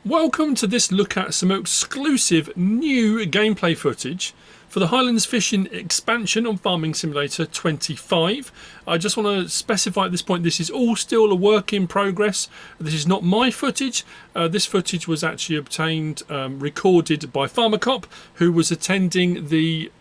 Welcome to this look at some exclusive new gameplay footage for the Highlands Fishing expansion on Farming Simulator 25. I just want to specify at this point this is all still a work in progress. This is not my footage. This footage was actually obtained, recorded by FarmerCop, who was attending the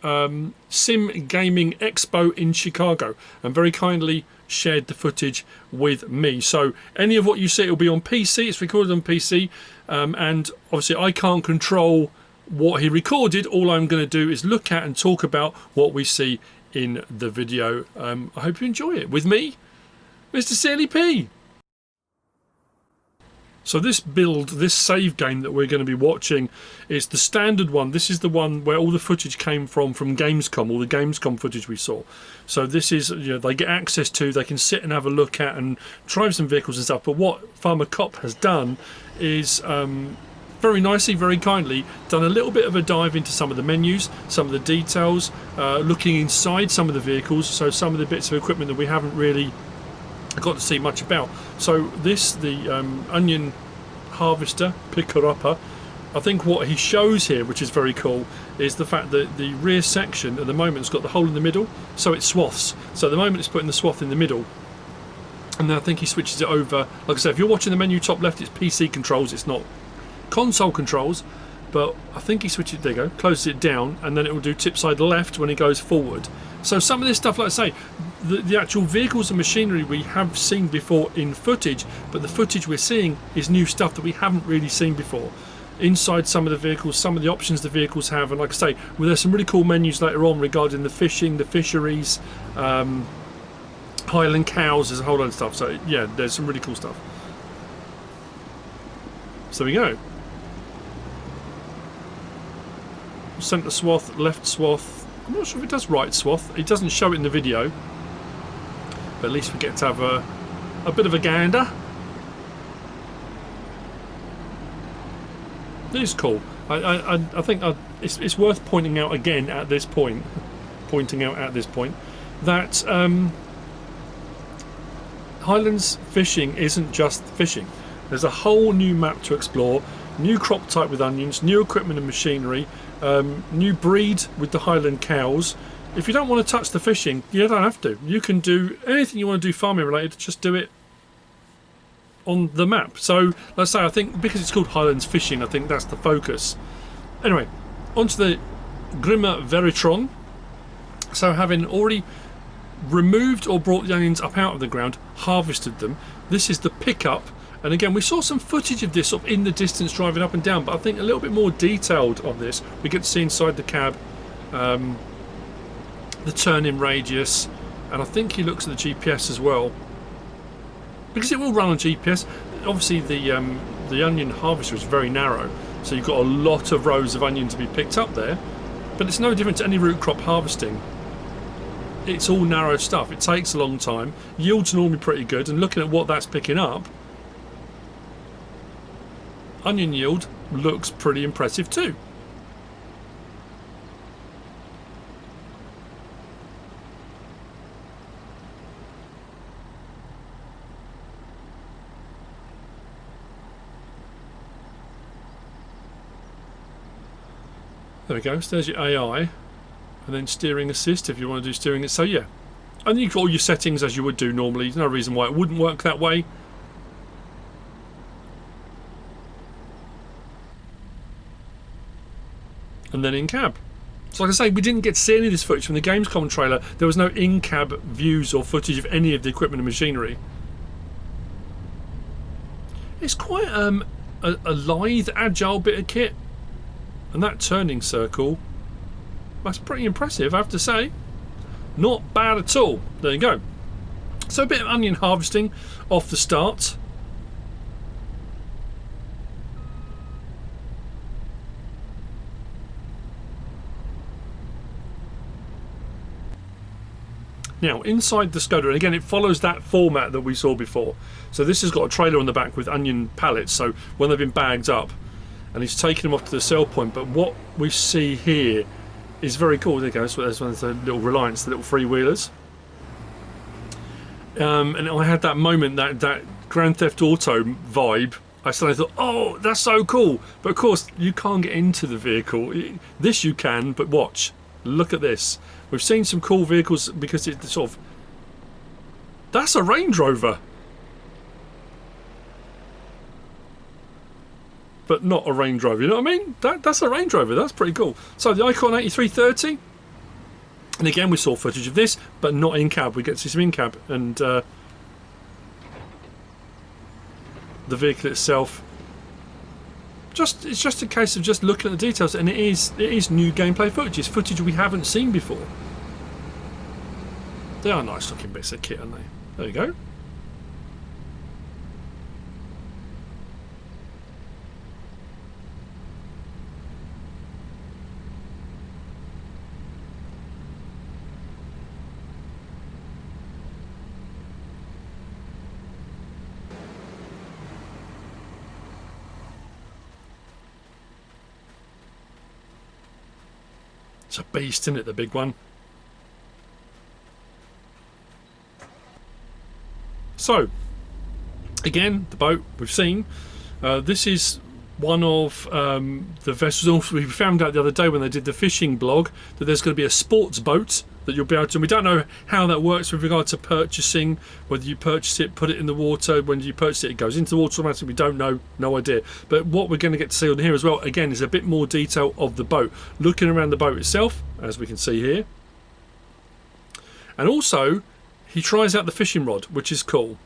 Sim Game Expo in Chicago and very kindly shared the footage with me. So any of what you see will be on PC. It's recorded on PC, and obviously I can't control what he recorded. All I'm going to do is look at and talk about what we see in the video. I hope you enjoy it with me, MrSealyp. So this build, this save game that we're going to be watching is the standard one. This is the one where all the footage came from Gamescom, all the Gamescom footage we saw. So this is, you know, they get access to, they can sit and have a look at and drive some vehicles and stuff. But what FarmerCop has done is very nicely, very kindly done a little bit of a dive into some of the menus, some of the details, looking inside some of the vehicles, so some of the bits of equipment that we haven't really got to see much about. So this, the onion harvester, picker-upper, I think what he shows here, which is very cool, is the fact that the rear section at the moment has got the hole in the middle, so it swaths. So at the moment it's putting the swath in the middle, and then I think he switches it over. Like I said, if you're watching the menu top left, it's PC controls, it's not console controls, but I think he switches it, there you go, closes it down, and then it will do tip side left when he goes forward. So some of this stuff, like I say, the actual vehicles and machinery we have seen before in footage, but the footage we're seeing is new stuff that we haven't really seen before. Inside some of the vehicles, some of the options the vehicles have, and like I say, well, there's some really cool menus later on regarding the fishing, the fisheries, Highland Cows, there's a whole lot of stuff. So yeah, there's some really cool stuff. So there we go. Centre swath, left swath. I'm not sure if it does right swath. It doesn't show it in the video, but at least we get to have a bit of a gander. It is cool. I think it's worth pointing out again at this point, that Highlands fishing isn't just fishing. There's a whole new map to explore, new crop type with onions, new equipment and machinery, new breed with the Highland Cows. If you don't want to touch the fishing, you don't have to. You can do anything you want to do farming related, just do it on the map. So let's say, I think because it's called Highlands Fishing, I think that's the focus. Anyway, onto the Grimmer Veritron. So having already removed or brought the onions up out of the ground, harvested them, this is the pickup. And again, we saw some footage of this sort of in the distance driving up and down, but I think a little bit more detailed on this. We get to see inside the cab, the turn-in radius, and I think he looks at the GPS as well, because it will run on GPS. Obviously the onion harvester is very narrow, so you've got a lot of rows of onion to be picked up there, but it's no different to any root crop harvesting. It's all narrow stuff. It takes a long time. Yields are normally pretty good, and looking at what that's picking up, onion yield looks pretty impressive too. There we go, so there's your AI, and then steering assist if you want to do steering it. So yeah, and you've got all your settings as you would do normally. There's no reason why it wouldn't work that way. And then in cab. So like I say, we didn't get to see any of this footage from the Gamescom trailer. There was no in-cab views or footage of any of the equipment and machinery. It's quite a lithe, agile bit of kit. And that turning circle, that's pretty impressive, I have to say. Not bad at all. There you go. So a bit of onion harvesting off the start. Now inside the Skoda, and again it follows that format that we saw before. So this has got a trailer on the back with onion pallets, so when they've been bagged up, and he's taking them off to the sell point. But what we see here is very cool. There you go, there's one of the little Reliance, the little freewheelers. And I had that moment, that Grand Theft Auto vibe I suddenly thought, oh, that's so cool. But of course, you can't get into the vehicle. This you can, but watch. Look at this. We've seen some cool vehicles because it's sort of... That's a Range Rover. But not a Range Rover, you know what I mean? That's a Range Rover. That's pretty cool. So the Icon 8330. And again, we saw footage of this, but not in cab. We get to see some in cab. And the vehicle itself... It's just a case of just looking at the details, and it is new gameplay footage. It's footage we haven't seen before. They are nice looking bits of kit, aren't they? There you go. It's a beast, isn't it, the big one? So, again, the boat we've seen. This is one of the vessels. We found out the other day when they did the fishing blog that there's going to be a sports boat that you'll be able to... And we don't know how that works with regard to purchasing, whether you purchase it, put it in the water. When you purchase it, it goes into the water automatically. We don't know, no idea. But what we're going to get to see on here as well, again, is a bit more detail of the boat. Looking around the boat itself, as we can see here. And also, he tries out the fishing rod, which is cool.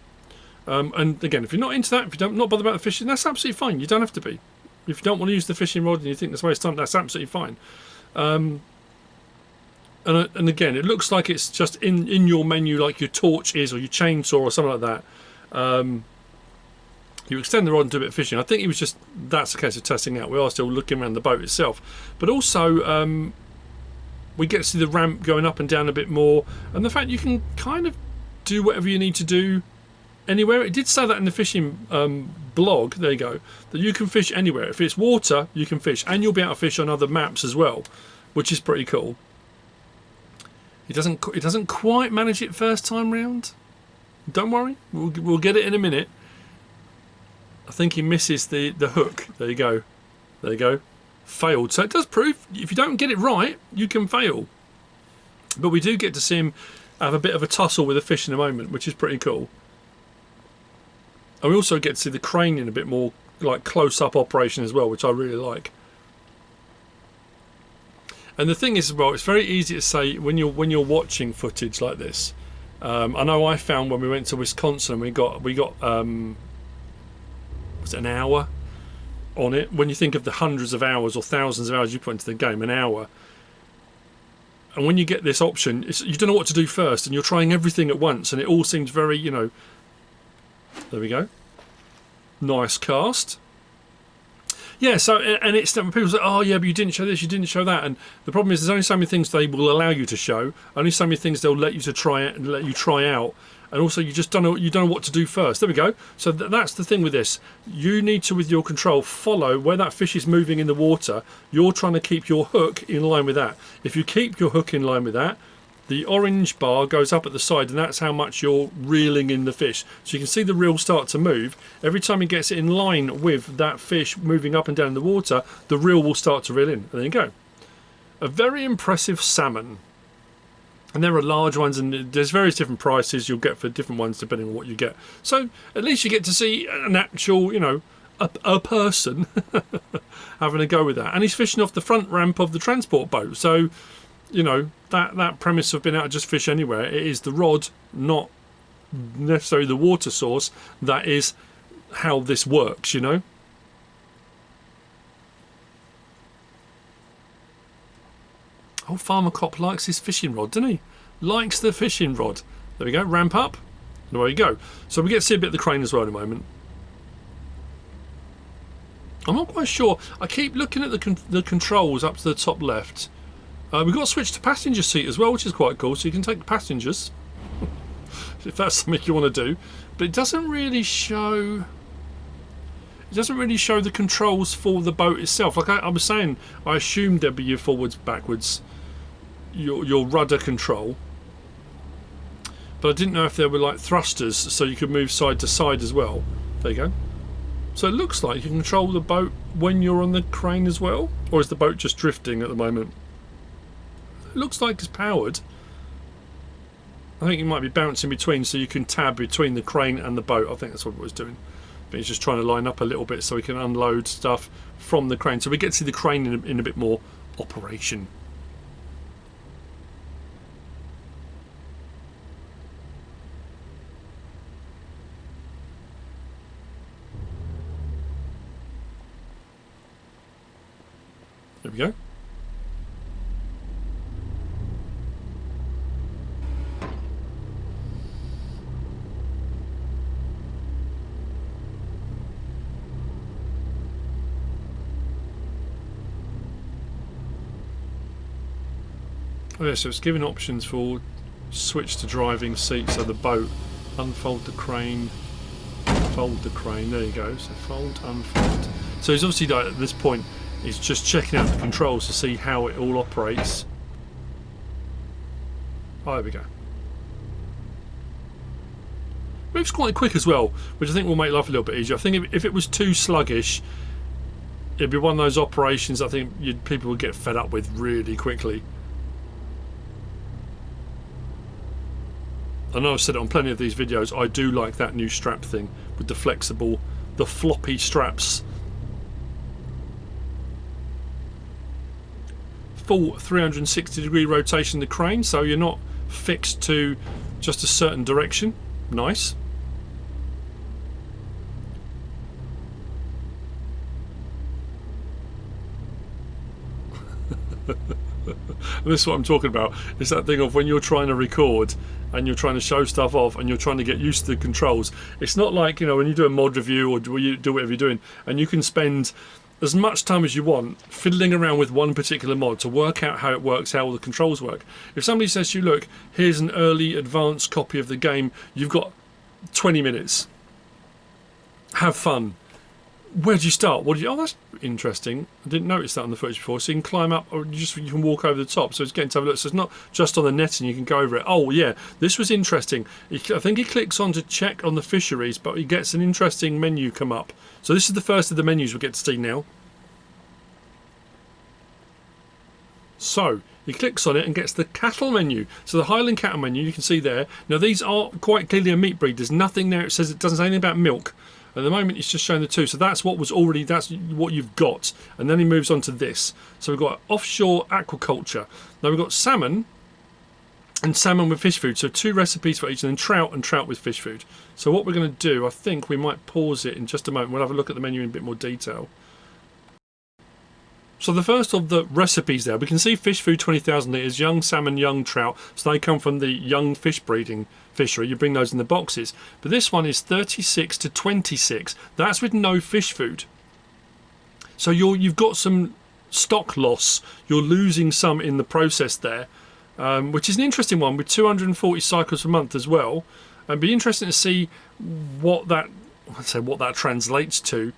And again, if you're not into that, if you're not bothered about the fishing, that's absolutely fine. You don't have to be. If you don't want to use the fishing rod and you think that's a waste of time, that's absolutely fine. And again, it looks like it's just in your menu, like your torch is, or your chainsaw, or something like that. You extend the rod and do a bit of fishing. I think it was just, that's a case of testing out. We are still looking around the boat itself, but also we get to see the ramp going up and down a bit more, and the fact you can kind of do whatever you need to do anywhere. It did say that in the fishing blog, there you go, that you can fish anywhere. If it's water, you can fish, and you'll be able to fish on other maps as well, which is pretty cool. It doesn't quite manage it first time round. Don't worry, we'll get it in a minute. I think he misses the hook. There you go. There you go. Failed. So it does prove if you don't get it right, you can fail. But we do get to see him have a bit of a tussle with a fish in a moment, which is pretty cool. And we also get to see the crane in a bit more like close-up operation as well, which I really like. And the thing is, well, it's very easy to say when you're watching footage like this. I know I found when we went to Wisconsin, we got was it an hour on it? When you think of the hundreds of hours or thousands of hours you put into the game, an hour. And when you get this option, you don't know what to do first, and you're trying everything at once, and it all seems very, you know. There we go. Nice cast. Yeah, so, and it's people say, oh yeah, but you didn't show this, you didn't show that, and the problem is there's only so many things they will allow you to show, only so many things they'll let you to try it and let you try out, and also you just don't know what to do first. There we go. So that's the thing with this. You need to, with your control, follow where that fish is moving in the water. You're trying to keep your hook in line with that. If you keep your hook in line with that, the orange bar goes up at the side, and that's how much you're reeling in the fish. So you can see the reel start to move. Every time it gets in line with that fish moving up and down in the water, the reel will start to reel in. And there you go. A very impressive salmon. And there are large ones, and there's various different prices you'll get for different ones depending on what you get. So at least you get to see an actual, you know, a person having a go with that. And he's fishing off the front ramp of the transport boat. So, you know, that premise of being able to just fish anywhere, it is the rod, not necessarily the water source, that is how this works, you know. Oh, FarmerCop likes his fishing rod, doesn't he? Likes the fishing rod. There we go, ramp up, and away you go. So we get to see a bit of the crane as well in a moment. I'm not quite sure. I keep looking at the controls up to the top left. We've got to switch to passenger seat as well, which is quite cool, so you can take the passengers if that's something you want to do. But it doesn't really show the controls for the boat itself. Like I was saying, I assumed there'd be your forwards, backwards, your rudder control, but I didn't know if there were like thrusters so you could move side to side as well. There you go. So it looks like you can control the boat when you're on the crane as well, or is the boat just drifting at the moment? It looks like it's powered. I think you might be bouncing between, so you can tab between the crane and the boat. I think that's what it was doing. But he's just trying to line up a little bit so he can unload stuff from the crane. So we get to see the crane in a bit more operation. There we go. Oh yeah, so it's giving options for switch to driving seat, so the boat, unfold the crane, fold the crane, there you go, so fold, unfold. So he's obviously, like, at this point, he's just checking out the controls to see how it all operates. Oh, there we go. Moves quite quick as well, which I think will make life a little bit easier. I think if it was too sluggish, it'd be one of those operations I think people would get fed up with really quickly. I know I've said it on plenty of these videos, I do like that new strap thing with the flexible, the floppy straps. Full 360-degree rotation of the crane, so you're not fixed to just a certain direction. Nice. This is what I'm talking about. It's that thing of when you're trying to record and you're trying to show stuff off and you're trying to get used to the controls. It's not like, you know, when you do a mod review or you do whatever you're doing and you can spend as much time as you want fiddling around with one particular mod to work out how it works, how all the controls work. If somebody says to you, look, here's an early advanced copy of the game, you've got 20 minutes. Have fun. Where do you start? What do you? Oh, that's interesting. I didn't notice that on the footage before. So you can climb up, or you can walk over the top. So it's getting to have a look. So it's not just on the netting. You can go over it. Oh yeah, this was interesting. I think he clicks on to check on the fisheries, but he gets an interesting menu come up. So this is the first of the menus we get to see now. So he clicks on it and gets the cattle menu. So the Highland cattle menu you can see there. Now these are quite clearly a meat breed. There's nothing there. It says it doesn't say anything about milk. At the moment it's just showing the two, so that's what was already, that's what you've got. And then he moves on to this. So we've got offshore aquaculture. Now we've got salmon and salmon with fish food, so 2 recipes for each, and then trout with fish food. So what we're going to do, I think we might pause it in just a moment. We'll have a look at the menu in a bit more detail. So the first of the recipes there, we can see fish food 20,000 litres, young salmon, young trout. So they come from the young fish breeding fishery. You bring those in the boxes. But this one is 36 to 26. That's with no fish food. So you've got some stock loss. You're losing some in the process there, which is an interesting one with 240 cycles per month as well. And be interesting to see what that translates to.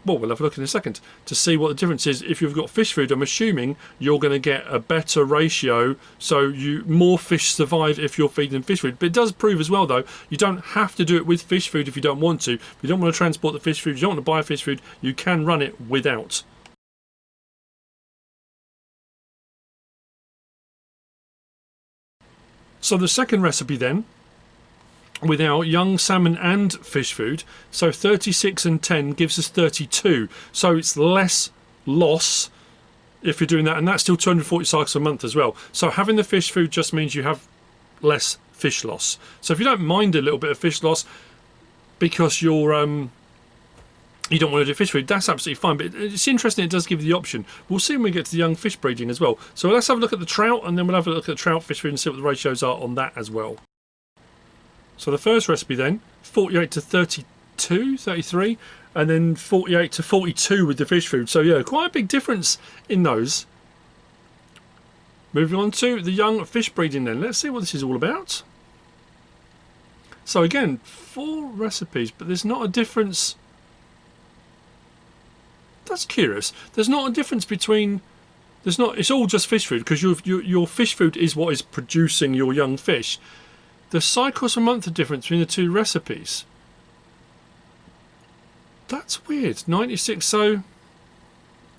Well, we'll have a look in a second to see what the difference is. If you've got fish food, I'm assuming you're going to get a better ratio, so more fish survive if you're feeding them fish food. But it does prove as well, though, you don't have to do it with fish food if you don't want to. If you don't want to transport the fish food, you don't want to buy fish food, you can run it without. So the second recipe then, with our young salmon and fish food, so 36 and 10 gives us 32, so it's less loss if you're doing that, and that's still 240 cycles a month as well. So having the fish food just means you have less fish loss. So if you don't mind a little bit of fish loss because you don't want to do fish food, that's absolutely fine. But it's interesting, it does give you the option. We'll see when we get to the young fish breeding as well. So let's have a look at the trout, and then we'll have a look at the trout, fish food, and see what the ratios are on that as well. So the first recipe then, 48 to 32, 33, and then 48 to 42 with the fish food. So yeah, quite a big difference in those. Moving on to the young fish breeding then. Let's see what this is all about. So again, 4 recipes, but there's not a difference. That's curious. There's not a difference between... It's all just fish food, because your fish food is what is producing your young fish. The cycles a month, the difference between the 2 recipes. That's weird. 96. So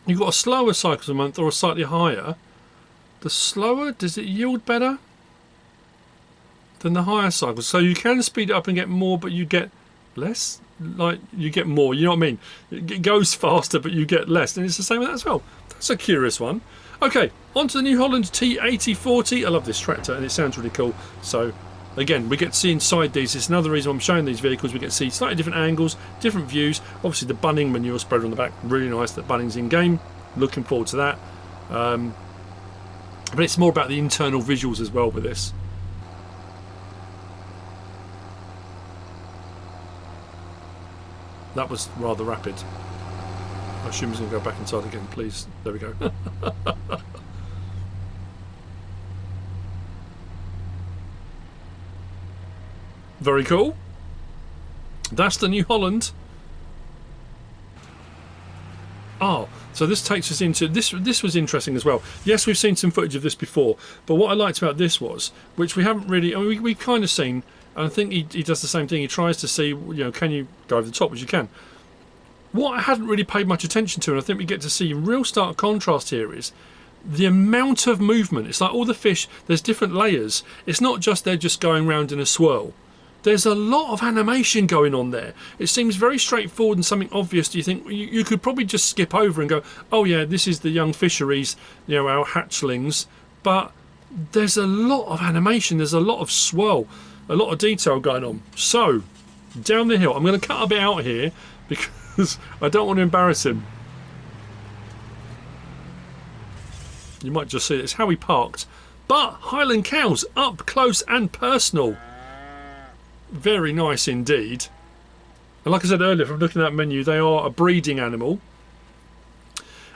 you've got a slower cycles a month or a slightly higher. The slower, does it yield better than the higher cycles? So you can speed it up and get more, but you get less. Like, you get more, you know what I mean? It goes faster, but you get less. And it's the same with that as well. That's a curious one. Okay, on to the New Holland T8040. I love this tractor and it sounds really cool. So again, we get to see inside these. It's another reason I'm showing these vehicles. We get to see slightly different angles, different views. Obviously the Bunning manure spreader on the back, really nice that Bunning's in game. Looking forward to that. But it's more about the internal visuals as well with this. That was rather rapid. I assume he's going to go back inside again, please. There we go. Very cool. That's the New Holland. Oh, so this takes us into this. This was interesting as well. Yes, we've seen some footage of this before, but what I liked about this was, which we haven't really. I mean, we've kind of seen, and I think he does the same thing. He tries to see, can you go over the top, which you can. What I hadn't really paid much attention to, and I think we get to see in real stark contrast here, is the amount of movement. It's like all the fish. There's different layers. It's not just they're just going around in a swirl. There's a lot of animation going on there. It seems very straightforward and something obvious. Do you think you could probably just skip over and go, oh yeah, this is the young fisheries, our hatchlings. But there's a lot of animation. There's a lot of swirl, a lot of detail going on. So down the hill, I'm going to cut a bit out here because I don't want to embarrass him. You might just see it's how he parked. But Highland Cows up close and personal. Very nice indeed. And like I said earlier, from looking at that menu, they are a breeding animal.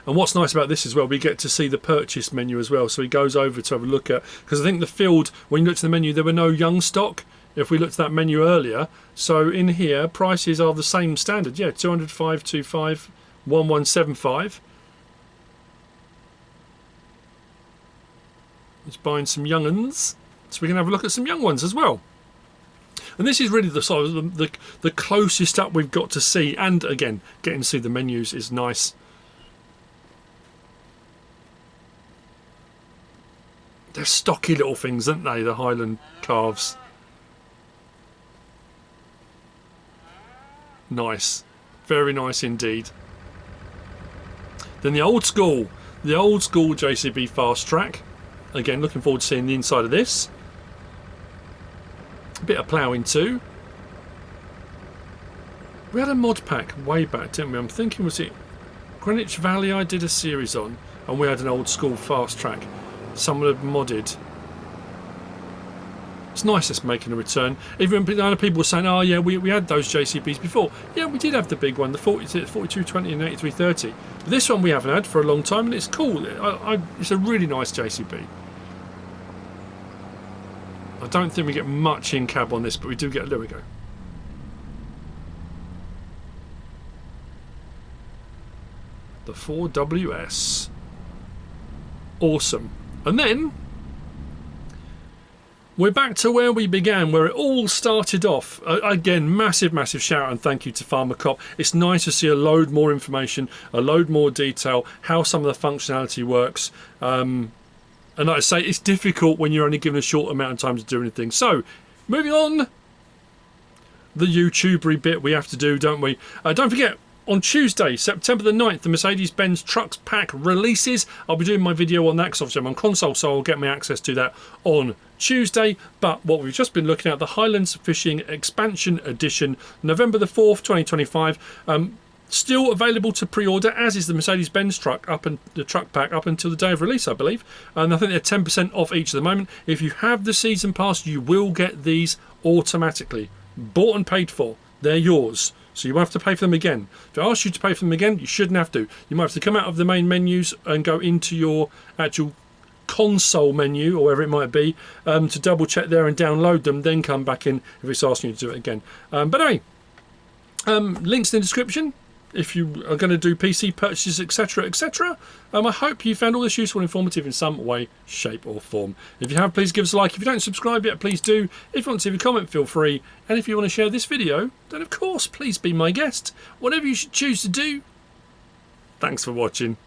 And what's nice about this as well, we get to see the purchase menu as well. So he goes over to have a look at, because I think the field, when you looked at the menu, there were no young stock. If we looked at that menu earlier, so in here prices are the same standard. Yeah, 200, 525, 1175. He's buying some young uns, so we can have a look at some young ones as well. And this is really the sort of the closest up we've got to see. And again, getting to see the menus is nice. They're stocky little things, aren't they? The Highland calves. Nice, very nice indeed. Then the old school JCB Fast Track. Again, looking forward to seeing the inside of this. A bit of ploughing too. We had a mod pack way back, didn't we? I'm thinking, was it Greenwich Valley I did a series on, and we had an old school fast track. Someone had modded. It's nice it's making a return. Even other people were saying, oh yeah, we had those JCBs before. Yeah, we did have the big one, the 4220 and 8330. But this one we haven't had for a long time, and it's cool. It's a really nice JCB. I don't think we get much in cab on this, but we do get. There we go. The 4WS. Awesome. And then we're back to where we began, where it all started off. Again, massive shout out and thank you to FarmerCop. It's nice to see a load more information, a load more detail, how some of the functionality works. And like I say, it's difficult when you're only given a short amount of time to do anything. So, moving on. The YouTubery bit we have to do, don't we? Don't forget, on Tuesday, September the 9th, the Mercedes-Benz Trucks Pack releases. I'll be doing my video on that because obviously I'm on console, so I'll get my access to that on Tuesday. But what we've just been looking at, the Highlands Fishing Expansion Edition, November the 4th, 2025. Still available to pre-order, as is the Mercedes-Benz truck and the truck pack up until the day of release, I believe. And I think they're 10% off each at the moment. If you have the season pass, you will get these automatically. Bought and paid for. They're yours. So you won't have to pay for them again. If I ask you to pay for them again, you shouldn't have to. You might have to come out of the main menus and go into your actual console menu, or wherever it might be, to double check there and download them, then come back in if it's asking you to do it again. But anyway, links in the description. if you are going to do PC purchases, etc, etc. I hope you found all this useful and informative in some way, shape or form. If you have, please give us a like. If you don't subscribe yet, please do. If you want to leave a comment, feel free. And if you want to share this video, then of course please be my guest. Whatever you should choose to do. Thanks for watching.